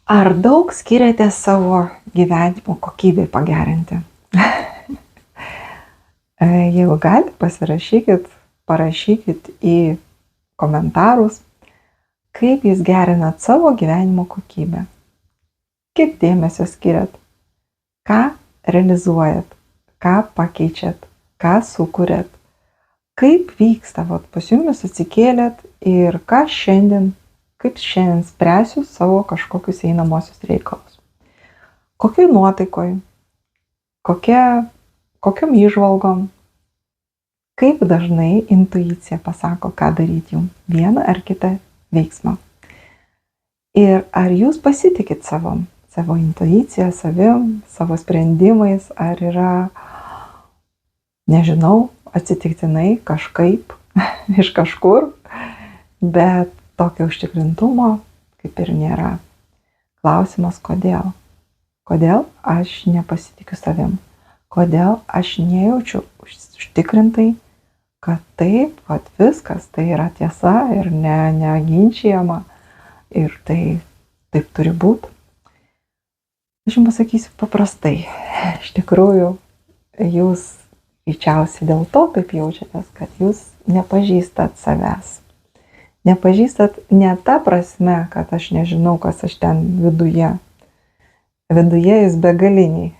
Ar daug skiriate savo gyvenimo kokybei pagerinti? Jeigu galite, parašykit į komentarus, kaip jūs gerinat savo gyvenimo kokybę. Kiek dėmesio skiriat, ką realizuojat, ką pakeičiat, ką sukuriat, kaip vyksta, pas jumis atsikėlėt ir kaip šiandien spręsiu savo kažkokius einamosius reikalus. Kokioj nuotaikoj, kokiom įžvalgom, kaip dažnai intuicija pasako, ką daryti jums, vieną ar kitą veiksmą. Ir ar jūs pasitikit savo intuiciją, savim, savo sprendimais, ar yra, nežinau, atsitiktinai kažkaip iš kažkur, bet tokio užtikrintumo kaip ir nėra. Klausimas, kodėl? Kodėl aš nepasitikiu savim? Kodėl aš nejaučiu užtikrintai, kad taip, viskas, tai yra tiesa ir neginčijama ir tai taip turi būti? Aš jums pasakysiu paprastai. Iš tikrųjų, jūs greičiausiai dėl to taip jaučiatės, kad jūs nepažįstat savęs. Nepažįstat ne ta prasme, kad aš nežinau, kas aš ten viduje. Viduje jūs begaliniai.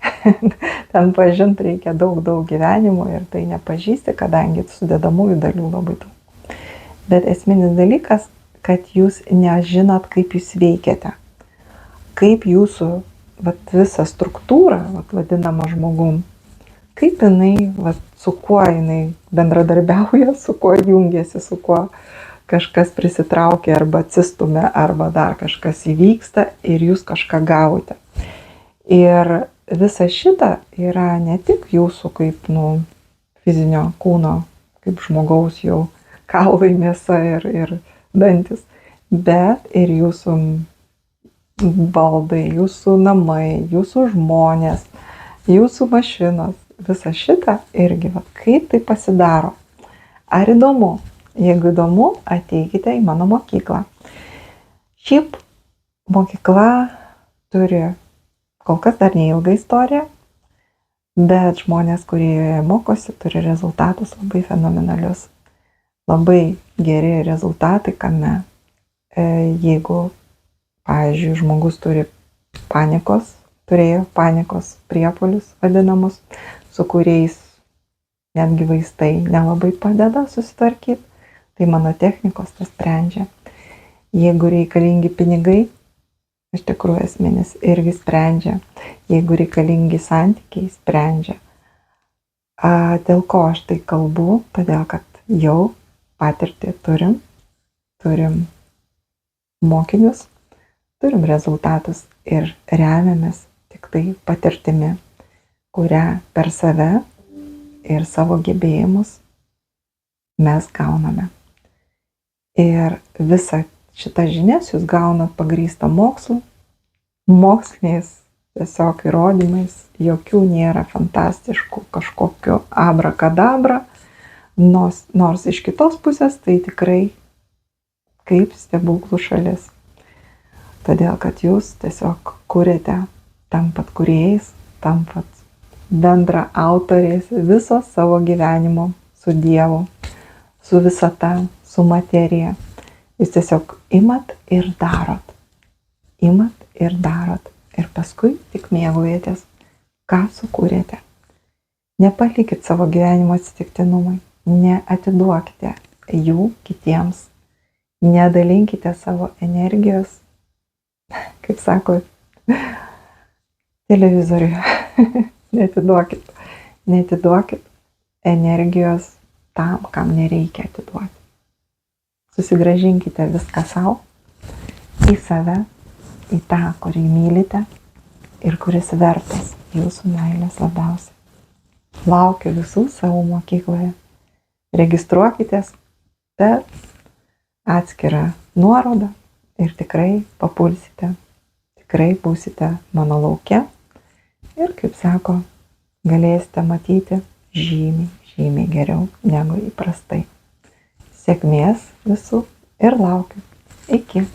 Ten pažint reikia daug gyvenimo ir tai nepažįsti, kadangi sudedamųjų dalių labai daug. Bet esminis dalykas, kad jūs nežinot, kaip jūs veikiate. Kaip jūsų visa struktūra, vadinama žmogum, kaip jinai, su kuo jinai bendradarbiauja, su kuo jungiasi, su kuo kažkas prisitraukia arba atsistumia, arba dar kažkas įvyksta ir jūs kažką gavote. Ir visa šita yra ne tik jūsų kaip fizinio kūno, kaip žmogaus jau kaulai, mėsa ir dantis, bet ir jūsų baldai, jūsų namai, jūsų žmonės, jūsų mašinos. Visa šita irgi, kaip tai pasidaro. Ar įdomu? Jeigu įdomu, ateikite į mano mokyklą. Šiaip mokykla turi kol kas dar neilgą istoriją, bet žmonės, kurie mokosi, turi rezultatus labai fenomenalius. Labai geri rezultatai, kame. Jeigu, pavyzdžiui, žmogus turėjo panikos priepuolius vadinamus, su kuriais netgi vaistai nelabai padeda susitvarkyti, tai mano technikos tas sprendžia. Jeigu reikalingi pinigai, iš tikrųjų esminis irgi sprendžia. Jeigu reikalingi santykiai, sprendžia. Dėl ko aš tai kalbu? Todėl, kad jau patirtį turim mokinius, turim rezultatus ir remiamės tik tai patirtimi, kurią per save ir savo gebėjimus mes gauname. Ir visą šitą žinias jūs gaunat pagrįstą mokslu, moksliniais tiesiog įrodymais, jokių nėra fantastiškų kažkokių abrakadabra, nors iš kitos pusės tai tikrai kaip stebuklų šalis. Todėl, kad jūs tiesiog kuriate, tampat kūrėjais, tampat bendra autoriais viso savo gyvenimo su Dievu, su visata, su materija. Jūs tiesiog imat ir darot. Ir paskui tik mėgaujatės, ką sukūrėte. Nepalikit savo gyvenimo atsitiktinumui, neatiduokite jų kitiems, nedalinkite savo energijos, kaip sako, televizoriuje. Neatiduokit energijos tam, kam nereikia atiduoti. Susigrąžinkite viską savo, į save, į tą, kurį mylite ir kuris vertas jūsų meilės labiausiai. Laukiu visų savo mokykloje. Registruokitės per atskirą nuorodą ir tikrai papulsite, tikrai būsite mano lauke ir, kaip sako, galėsite matyti žymiai geriau negu įprastai. Sėkmės visų ir laukiu. Iki.